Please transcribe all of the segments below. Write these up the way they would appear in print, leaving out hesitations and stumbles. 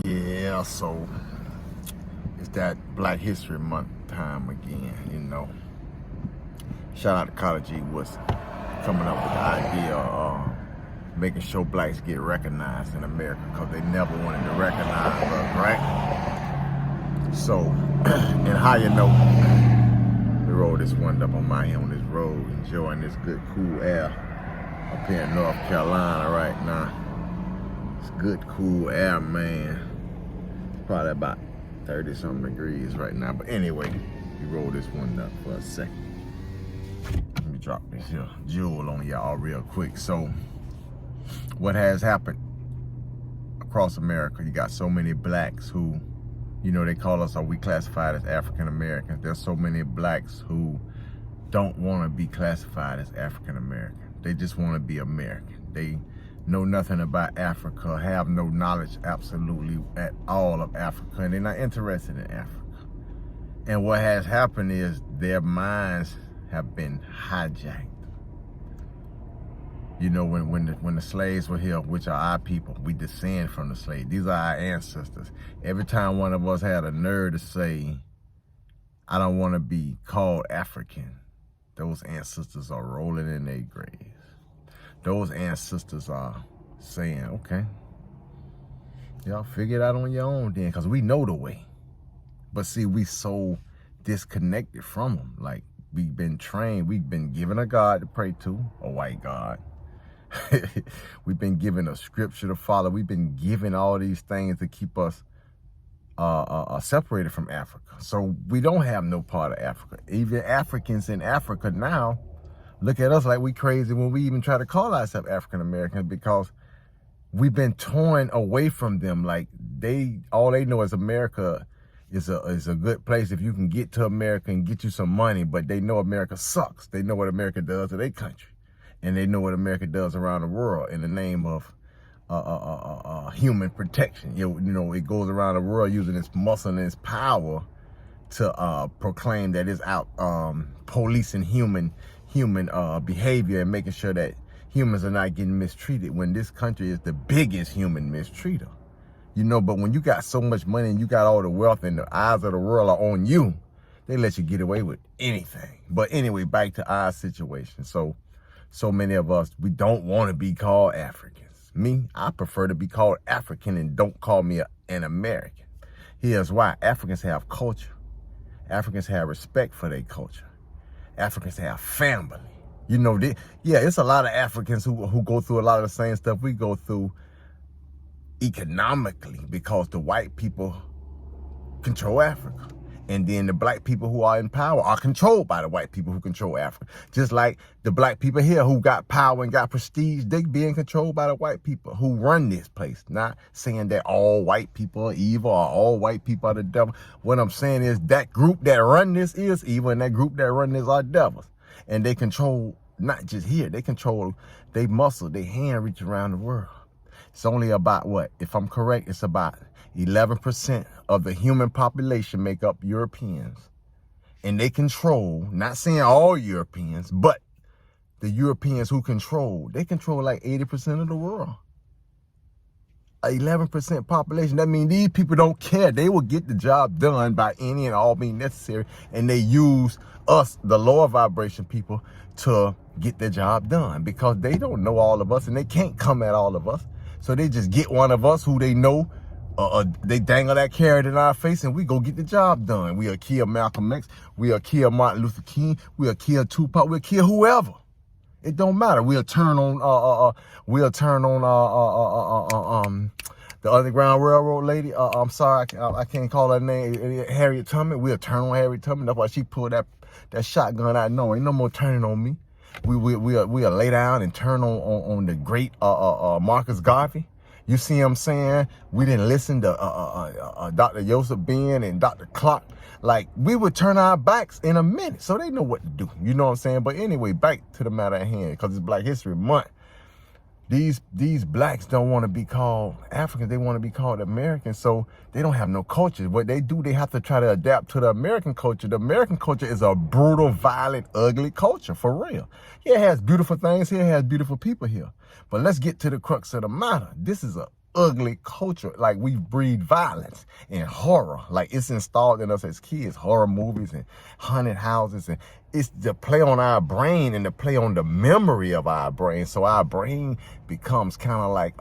Yeah, so it's that Black History Month time again, Shout out to College E was coming up with the idea of making sure blacks get recognized in America because they never wanted to recognize us, right? So, in higher note, we rolled this one up on this road, enjoying this good cool air up here in North Carolina right now. It's good cool air, man. It's probably about 30-something degrees right now. But anyway, we roll this one up for a second. Let me drop this here jewel on y'all real quick. So, what has happened across America, you got so many blacks who, they call us, or we classified as African Americans. There's so many blacks who don't want to be classified as African American. They just want to be American. They know nothing about Africa, have no knowledge absolutely at all of Africa, and they're not interested in Africa. And what has happened is their minds have been hijacked. When the slaves were here, which are our people, we descend from the slaves. These are our ancestors. Every time one of us had a nerve to say, I don't want to be called African, those ancestors are rolling in their graves. Those ancestors are saying, okay, y'all figure it out on your own then, because we know the way. But see, we so disconnected from them. Like, we've been trained, we've been given a God to pray to, a white God. We've been given a scripture to follow. We've been given all these things to keep us separated from Africa. So we don't have no part of Africa. Even Africans in Africa now look at us like we crazy when we even try to call ourselves African Americans, because we've been torn away from them. Like, all they know is America is a good place if you can get to America and get you some money, but they know America sucks. They know what America does to their country, and they know what America does around the world in the name of human protection. It goes around the world using its muscle and its power to proclaim that it's out policing human behavior and making sure that humans are not getting mistreated, when this country is the biggest human mistreater. But when you got so much money and you got all the wealth and the eyes of the world are on you, they let you get away with anything. But anyway, back to our situation. So many of us, we don't want to be called Africans. Me, I prefer to be called African, and don't call me an American. Here's why. Africans have culture. Africans have respect for their culture. Africans have family. It's a lot of Africans who go through a lot of the same stuff we go through economically, because the white people control Africa. And then the black people who are in power are controlled by the white people who control Africa. Just like the black people here who got power and got prestige, they being controlled by the white people who run this place. Not saying that all white people are evil or all white people are the devil. What I'm saying is that group that run this is evil, and that group that run this are devils. And they control not just here, they control, they muscle, they hand reach around the world. It's only about what? If I'm correct, it's about 11% of the human population make up Europeans. And they control, not saying all Europeans, but the Europeans who control, they control like 80% of the world. 11% population. That means these people don't care. They will get the job done by any and all means necessary. And they use us, the lower vibration people, to get the job done, because they don't know all of us and they can't come at all of us. So they just get one of us who they know, they dangle that carrot in our face, and we go get the job done. We'll kill Malcolm X, we'll kill Martin Luther King, we'll kill Tupac, we'll kill whoever. It don't matter. We'll turn on the Underground Railroad lady. I'm sorry, I can't call her name. Harriet Tubman. We'll turn on Harriet Tubman. That's why she pulled that shotgun out. No, ain't no more turning on me. We'll lay down and turn on the great Marcus Garvey. You see what I'm saying? We didn't listen to Dr. Joseph Ben and Dr. Clark. Like, we would turn our backs in a minute, so they know what to do. You know what I'm saying? But anyway, back to the matter at hand, because it's Black History Month. These blacks don't want to be called Africans. They want to be called Americans. So they don't have no culture. What they do, they have to try to adapt to the American culture. The American culture is a brutal, violent, ugly culture, for real. Yeah, it has beautiful things here. It has beautiful people here. But let's get to the crux of the matter. This is a ugly culture. Like, we breed violence and horror. Like, it's installed in us as kids, horror movies and haunted houses, and it's to play on our brain and to play on the memory of our brain. So our brain becomes kind of like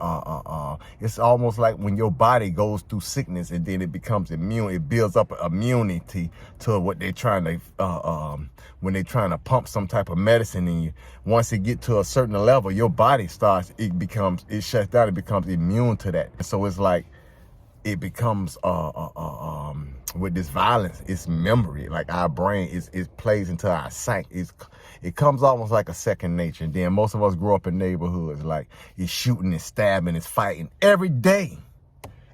it's almost like when your body goes through sickness and then it becomes immune. It builds up immunity to what they're trying to when they're trying to pump some type of medicine in you. Once it get to a certain level, your body starts, it shuts down, it becomes immune to that. So it's like it becomes with this violence, it's memory. Like, our brain it plays into our psyche. It comes almost like a second nature. And then most of us grow up in neighborhoods like it's shooting and stabbing, it's fighting every day.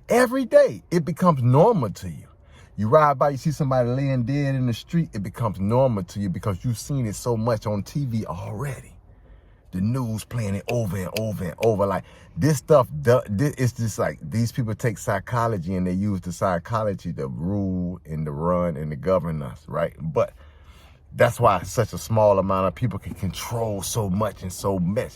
Every day it becomes normal to you. You ride by, you see somebody laying dead in the street, it becomes normal to you because you've seen it so much on TV already. The news playing it over and over and over. Like, this stuff, it's just like these people take psychology and they use the psychology to rule and to run and to govern us, right? But that's why such a small amount of people can control so much and so many.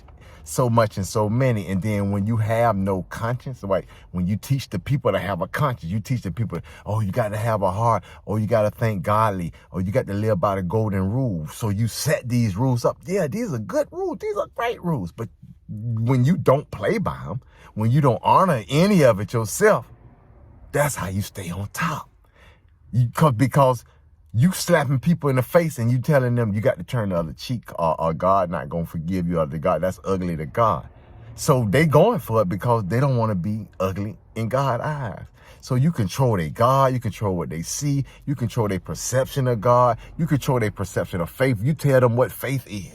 And then when you have no conscience, like when you teach the people to have a conscience, you teach the people, oh, you got to have a heart, or you got to think godly, or you got to live by the golden rules. So you set these rules up. Yeah, these are good rules. These are great rules. But when you don't play by them, when you don't honor any of it yourself, that's how you stay on top. Because you slapping people in the face and you telling them you got to turn the other cheek, or God not going to forgive you, or the God that's ugly to God. So they going for it because they don't want to be ugly in God's eyes. So you control their God, you control what they see, you control their perception of God, you control their perception of faith. You tell them what faith is.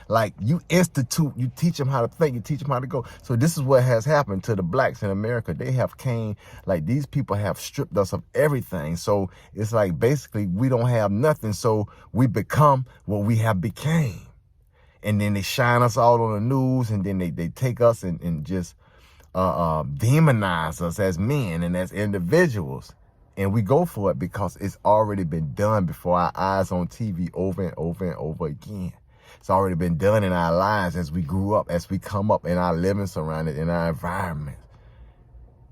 Like, you teach them how to think, you teach them how to go. So this is what has happened to the blacks in America. They have like, these people have stripped us of everything. So it's like, basically, we don't have nothing. So we become what we have became. And then they shine us all on the news, and then they take us and just demonize us as men and as individuals. And we go for it because it's already been done before our eyes on TV over and over and over again. It's already been done in our lives as we grew up, as we come up in our living surroundings, in our environment.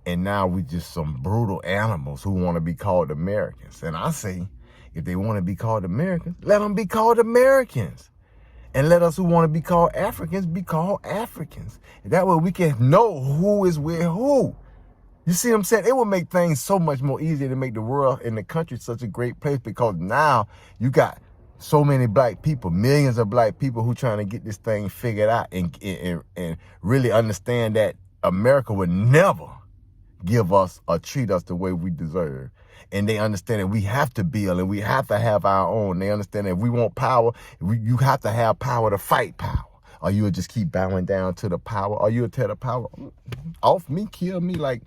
And now we just some brutal animals who want to be called Americans. And I say, if they want to be called Americans, let them be called Americans. And let us who want to be called Africans be called Africans. And that way we can know who is with who. You see what I'm saying? It would make things so much more easier to make the world and the country such a great place, because now you got so many black people, millions of black people who trying to get this thing figured out and really understand that America would never give us or treat us the way we deserve. And they understand that we have to build and we have to have our own. They understand that if we want power, you have to have power to fight power. Or you'll just keep bowing down to the power, or you'll tell the power, off me, kill me. Like,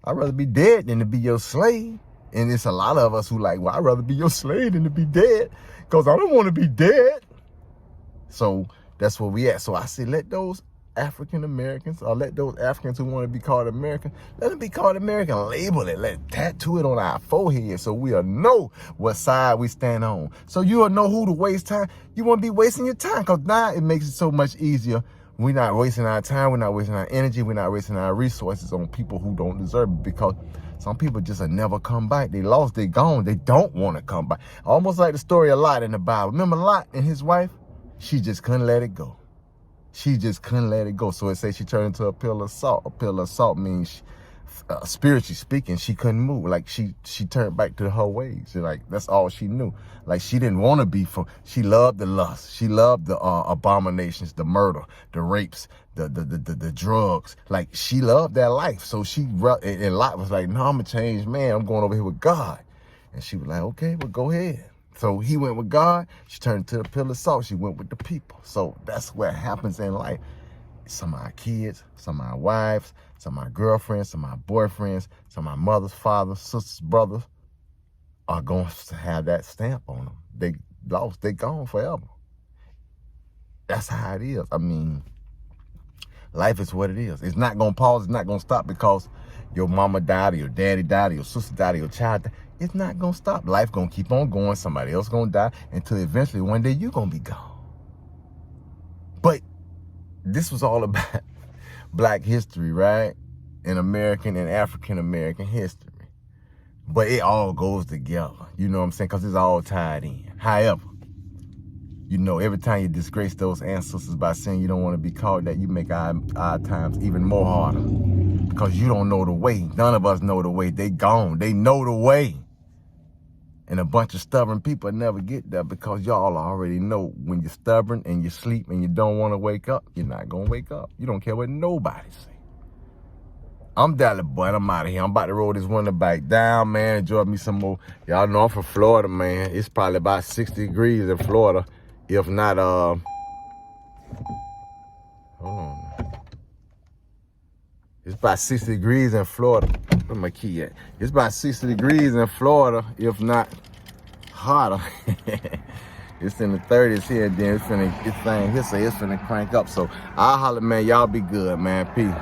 I'd rather be dead than to be your slave. And it's a lot of us who like, well, I'd rather be your slave than to be dead, because I don't want to be dead. So that's where we at. So I say, let those African Americans, or let those Africans who want to be called American, let them be called American. Label it. Let tattoo it on our forehead so we'll know what side we stand on. So you'll know who to waste time. You won't be wasting your time, because now it makes it so much easier. We're not wasting our time. We're not wasting our energy. We're not wasting our resources on people who don't deserve it, because some people just will never come back. They lost, they gone. They don't want to come back. Almost like the story of Lot in the Bible. Remember Lot and his wife? She just couldn't let it go. She just couldn't let it go. So it says she turned into a pillar of salt. A pillar of salt means, spiritually speaking, she couldn't move. Like, she turned back to her ways. Like, that's all she knew. Like, she didn't want to be she loved the lust. She loved the abominations, the murder, the rapes, the drugs. Like, she loved that life. So and Lot was like, no, I'm a changed man. I'm going over here with God. And she was like, okay, well, go ahead. So he went with God. She turned to the pillar of salt. She went with the people. So that's what happens in life. Some of our kids, some of our wives, some of our girlfriends, some of our boyfriends, some of our mothers, fathers, sisters, brothers are going to have that stamp on them. They lost. They gone forever. That's how it is. I mean, life is what it is. It's not going to pause. It's not going to stop because your mama died, or your daddy died, or your sister died, or your child died. It's not going to stop. Life going to keep on going. Somebody else going to die until eventually one day you're going to be gone. But this was all about Black history, right? in American and African American history. But it all goes together. You know what I'm saying? Because it's all tied in. However, you know, every time you disgrace those ancestors by saying you don't want to be called that, you make our times even more harder. Because you don't know the way. None of us know the way. They gone. They know the way. And a bunch of stubborn people never get there because y'all already know when you're stubborn and you sleep and you don't want to wake up, you're not going to wake up. You don't care what nobody say. I'm DallyBoy, and I'm out of here. I'm about to roll this winter bike down, man. Enjoy me some more. Y'all know I'm from Florida, man. It's probably about 60 degrees in Florida. If not, hold on. It's about 60 degrees in Florida. Where's my key at? It's about 60 degrees in Florida, if not hotter. It's in the 30s here, then this thing here say it's finna crank up. So I'll holler, man. Y'all be good, man. Peace.